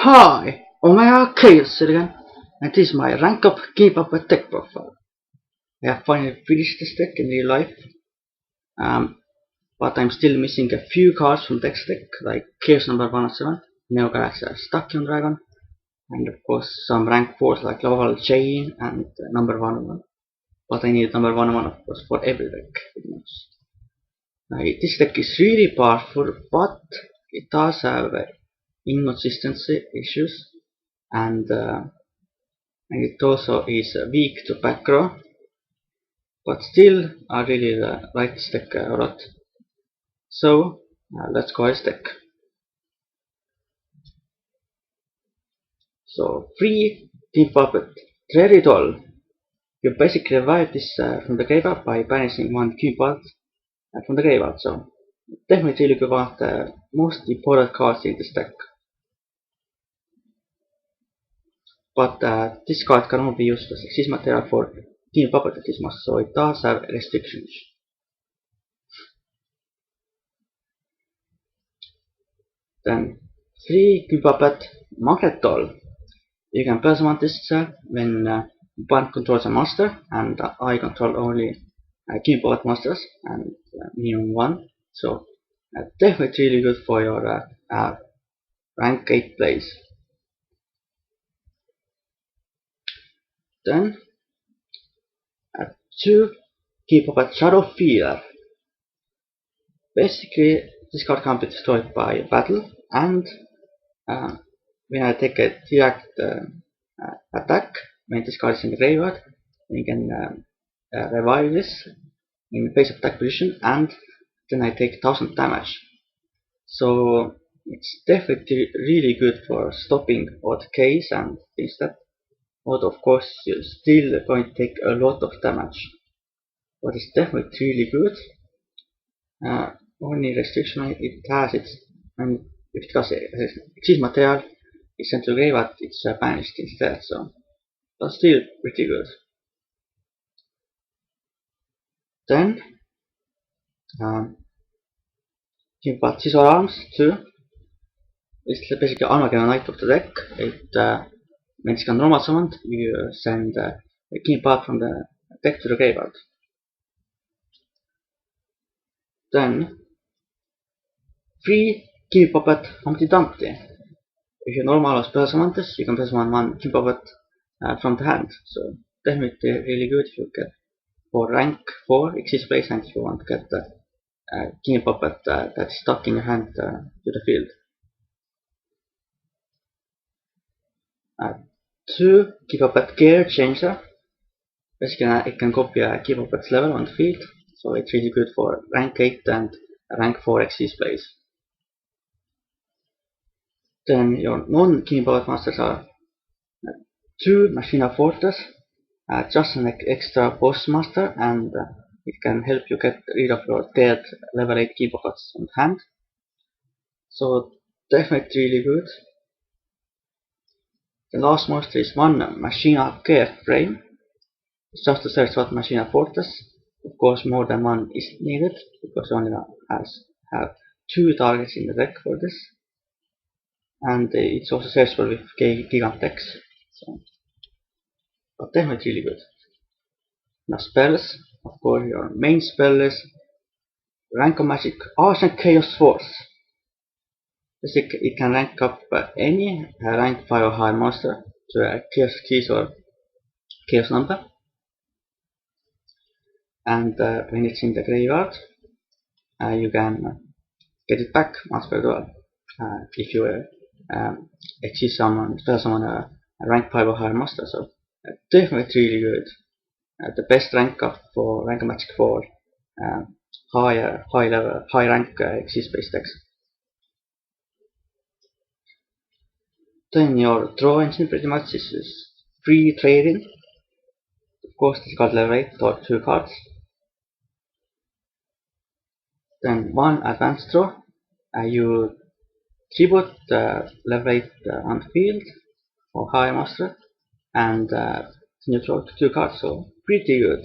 Hi, Omega Chaos here again, and this is my rank up Keep Up with Deck profile. I have finally finished this deck in real life, but I'm still missing a few cards from Deck's deck, like Chaos number 107, Neo Galaxy Stackion Dragon, and of course some rank 4s like Laval Chain and number 101. But I need number 101 of course for every deck, pretty much. This deck is really powerful, but it does have inconsistency issues, and it also is weak to back row, but still I really like this deck a lot. So let's go his deck. So free Team Puppet, very dull. You basically revive this from the graveyard by banishing one Team Puppet from the graveyard, so definitely really good, one of the most important cards in this deck. But this card cannot be used as exist material for Team Puppet at this much, so it does have restrictions. Then 3 Team Puppet Magnet Doll. You can personal this when one controls a master, and I control only keyboard masters and minimum 1. So definitely really good for your rank 8 plays. Then 2 Keypuppet Shadow Fear. Basically this card can be destroyed by battle, and when I take a direct attack, when this card is in the graveyard, you can revive this in face attack position, and then I take 1000 damage. So it's definitely really good for stopping odd case and things that. But of course you're still going to take a lot of damage. But it's definitely really good. Only restriction it has, it's and if it does exist material is sent to grave, but it's banished instead, so that's still pretty good. Then you've got Scissor Arms too. It's basically Armageddon Knight of the deck. When it's normal summoned, you send a key part from the deck to the graveyard. Then 3 Key Puppet Humpty Dumpty. If you normal or special summon this, you can press one Key Puppet from the hand. So definitely really good if you get for rank 4 exist place, and if you want to get the Key Puppet that's stuck in your hand to the field. 2 Key Puppet Gear Changer. Basically it can copy a Key Puppet's level on the field, so it's really good for rank 8 and rank 4 exist plays. Then your non-Key Puppet masters are 2 Machina Fortress, just an extra boss master, and it can help you get rid of your dead level 8 Key Puppets on hand. So definitely really good. The last monster is 1 Machina Care Frame. It's just to search what Machina Fortress. Of course more than one is needed, because only have 2 targets in the deck for this. And it's also searchable with Gigantex. So, but definitely really good. Now spells, of course your main spell is Rank of Magic Ancient Chaos Force. It can rank up any rank 5 or higher monster to a Chaos Keys or Chaos number. And when it's in the graveyard, you can get it back once per duel. If you exist spell summon a rank 5 or higher monster. So definitely really good. The best rank up for Rank of Magic for high rank exist based decks. Then your draw engine pretty much is free trading. Of course this card level 8 or 2 cards. Then 1 advanced draw. You tribute level 8 on the field or high master, and then you draw 2 cards, so pretty good.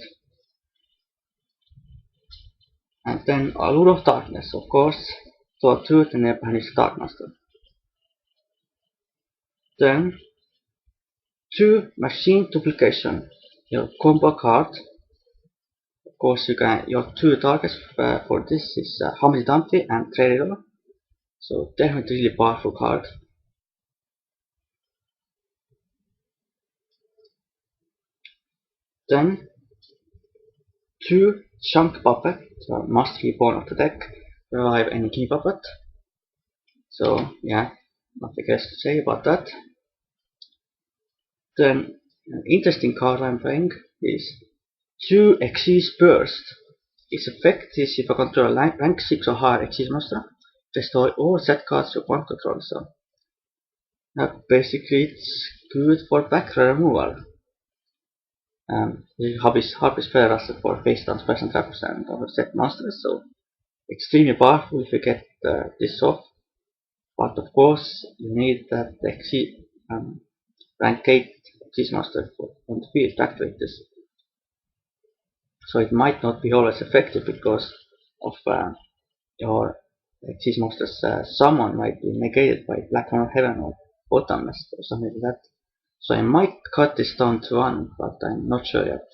And then Allure of Darkness, of course, draw 2 and then banish Dark Master. Then 2 machine duplication. Your combo card. Of course, your 2 targets for this is Humpty Dumpty and Trader. So definitely really powerful card. Then 2 chunk puppet. So must be born of the deck. Revive any key puppet. So yeah, nothing else to say about that. Then an interesting card I'm playing is 2 Xyz Burst. Its effect is if I control a rank 6 or higher Xyz monster, destroy all set cards you want control. So basically it's good for background removal. Harpy's Feather Duster for face down special traps and other set monsters, so extremely powerful if you get this off. But of course you need that rank 8 Xyz monster on the field to activate this. So it might not be always effective because of your Xyz monster's summon might be negated by Black Horn of Heaven or Bottomless or something like that. So I might cut this down to 1, but I'm not sure yet.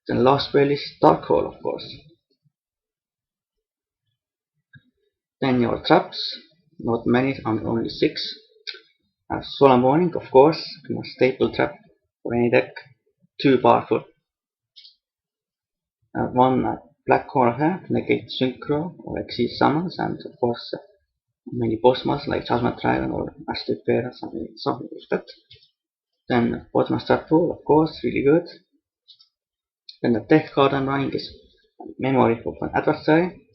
Then last spell is Dark Hole, of course. Then your traps, not many, only 6. Solemn Warning, of course, a staple trap for any deck, 2 powerful. 1 Black Horn of Heaven to negate Synchro or Xyz summons, and of course many boss monsters like Judgment Dragon or Master Bear, something like that. Then Bottomless Trap Pool, of course, really good. Then the deck card I'm running is Memory of an Adversary.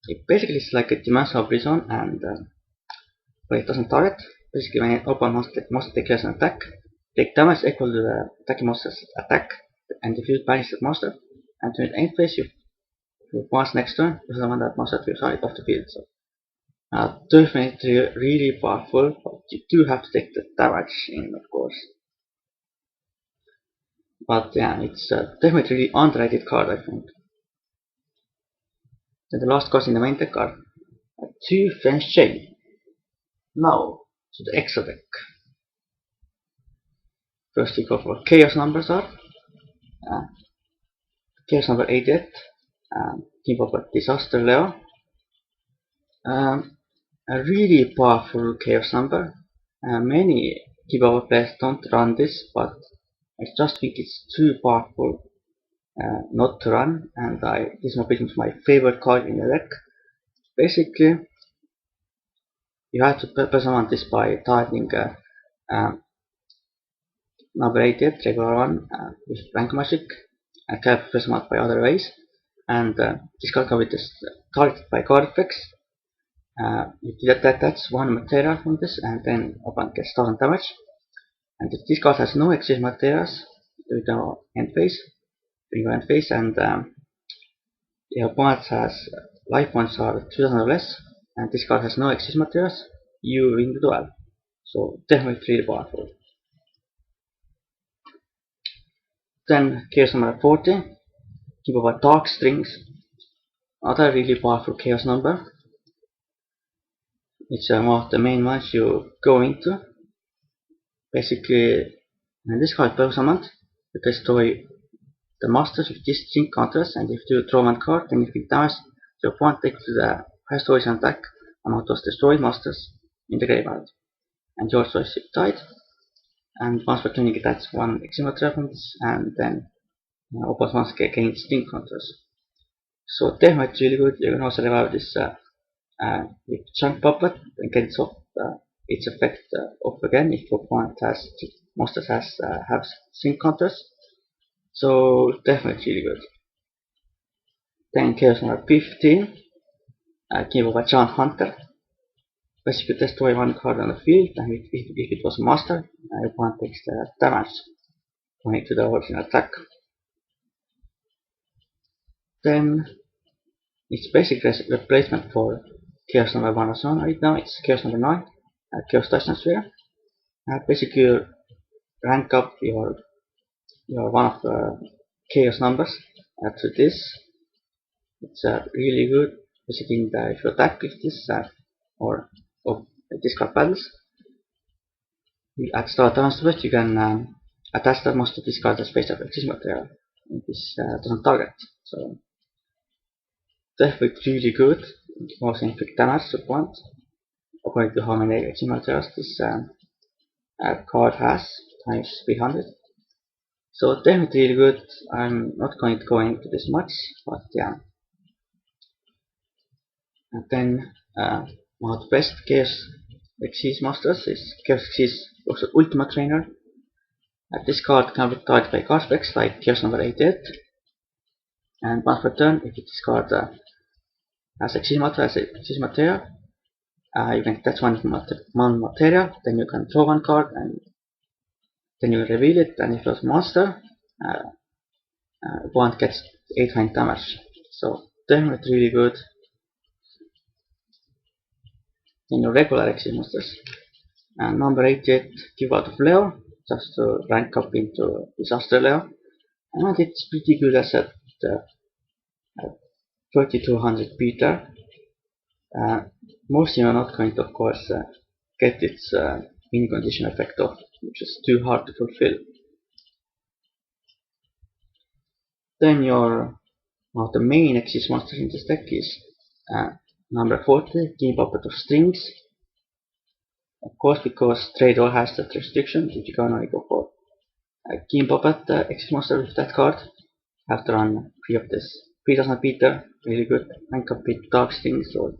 It basically is like a Dimensional Prison, and but it doesn't target. Basically, when an opponent monster declares an attack, take damage equal to the attacking monster's attack, and if you banish that monster, and to the end phase, you once next turn, you summon that monster to your side of the field. So, definitely really powerful, but you do have to take the damage in, of course. But yeah, it's definitely really underrated card, I think. Then the last card in the main deck are 2 Fence Chain. Now, to the extra deck. First we go for Chaos numbers are Chaos number 88, Team of Disaster Leo. A really powerful Chaos number. Many Kibaba players don't run this, but I just think it's too powerful not to run, and this becomes my favorite card in the deck. Basically, you have to summon this by targeting number 88, regular one, with Blank Magic, and can be summoned by other ways. And this card can be targeted by card effects. That's 1 material from this, and then opponent gets 1000 damage. And if this card has no Xyz materials, do the end phase, and the opponent has life points are 2000 or less, and this card has no Xyz materials, you win the duel. So definitely really powerful. Then Chaos number 40, keep over Dark Strings, another really powerful Chaos number. It's one of the main ones you go into. Basically, when this card is summoned, you destroy the masters with distinct counters, and if you draw 1 card, then if it damage your opponent takes the highest origin attack among those destroyed masters in the graveyard. And your choice is tied, and once per turn you get that 1 Xyz from this, and then opponent once gain distinct counters. So definitely really good. You can also revive this with Chunk Puppet and get its effect off again if opponent has monsters have sync counters. So definitely really good. Then Chaos number 15, give of a Giant Hunter. Basically destroy 1 card on the field, and if it was a master, your opponent takes the damage going to the original attack. Then it's basically a replacement for Chaos number 1 or so right now. It's Chaos number 9, Chaos Titan Sphere. Basically you rank up your one of the Chaos numbers to this. It's really good. Basically, if you attack with this, or discard battles. At the start of the you can attach the most discard the space of Exis material. This doesn't target. So that looks really good. Also inflict damage to point according to how many Exis materials this card has times 300. So definitely really good. I'm not going to go into this much, but yeah. And then one of the best Chaos Exis monsters is Chaos Exis also Ultima Trainer. This card can be targeted by card specs like Chaos number 88. And once per turn, if this card has Exis material, you can attach one material, then you can draw one card, and then you reveal it, and if it's a monster, one gets 800 damage. So definitely really good. Then your regular Exis monsters. And number 88, Give Out of Leo, just to rank up into Disaster Leo. And it's pretty good as at 3200 Peter. Mostly you're not going to, of course, get its win condition effect off, which is too hard to fulfill. Then one of the main Exis monsters in this deck is number 40, Game Puppet of Strings. Of course, because trade all has that restriction, you can only go for Game Puppet Exis monster with that card. Have to run 3 of this. 3000 Peter, really good. Rank up with Dark Strings or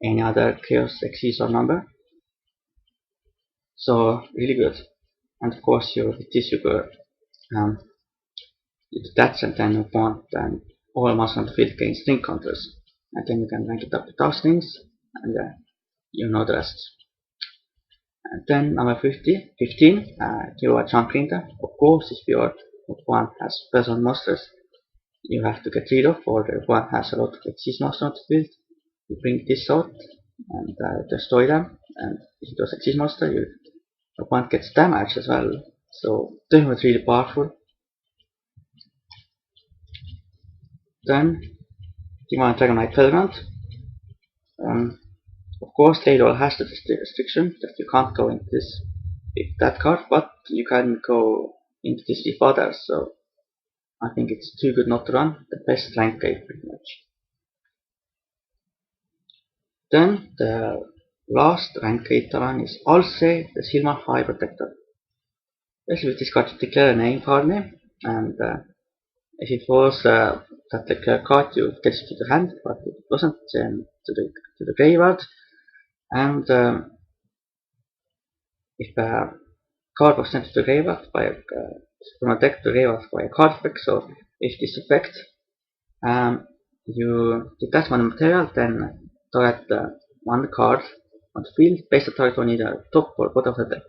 any other Chaos Exis or number. So really good. And of course, with this you go you detach and then you want all monsters on the field gain string counters, and then you can rank it up to Dark Strings, and you know the rest. And then number 15, give a chunk printer. Of course, if your opponent has present monsters, you have to get rid of, or the opponent has a lot of Exis monsters on the field. You bring this out and destroy them, and if it was Exis monster, your opponent gets damage as well. So definitely really powerful. Then Demon Dragon Knight Felgrant. Of course, Laidol has the restriction that you can't go into this with that card, but you can go into this with others, so I think it's too good not to run. The best rank gate pretty much. Then the last rank gate to run is Alsei, the Silmar High Protector. Basically, this card to declare a name card name, and if it was that declare card, you get it to the hand, but if it wasn't, then to the graveyard. And if a card was sent to the graveyard from a deck to the graveyard by a card effect, so if this effect, you detach one material, then target one card on the field, place the target on either top or bottom of the deck.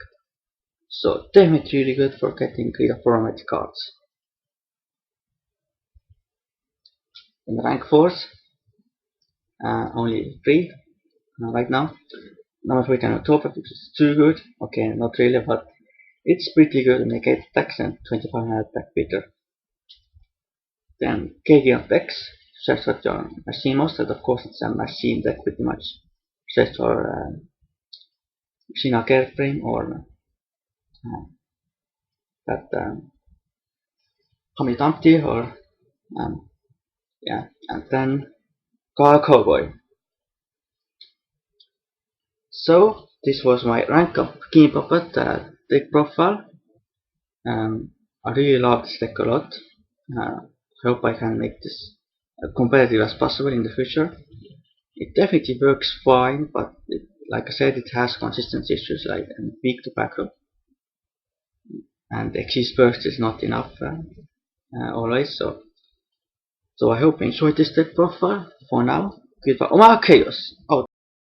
So definitely really good for getting rid of problematic cards. In the rank 4s, only 3 right now. Number 3 can October, which is too good. Okay, not really, but it's pretty good and they get attacks and 2500 attack Peter. Then KG of X, search for your machine monster. Of course, it's a machine deck pretty much. Search for machine Careframe or that Hamid Dumpty or yeah, and then Cowboy. So this was my rank up Game Puppet deck profile. I really love this deck a lot. I hope I can make this competitive as possible in the future. It definitely works fine, but like I said, it has consistency issues like weak to back row, and Exis burst is not enough always. So I hope you enjoyed this deck profile. For now, goodbye. Oh my Chaos! Oh.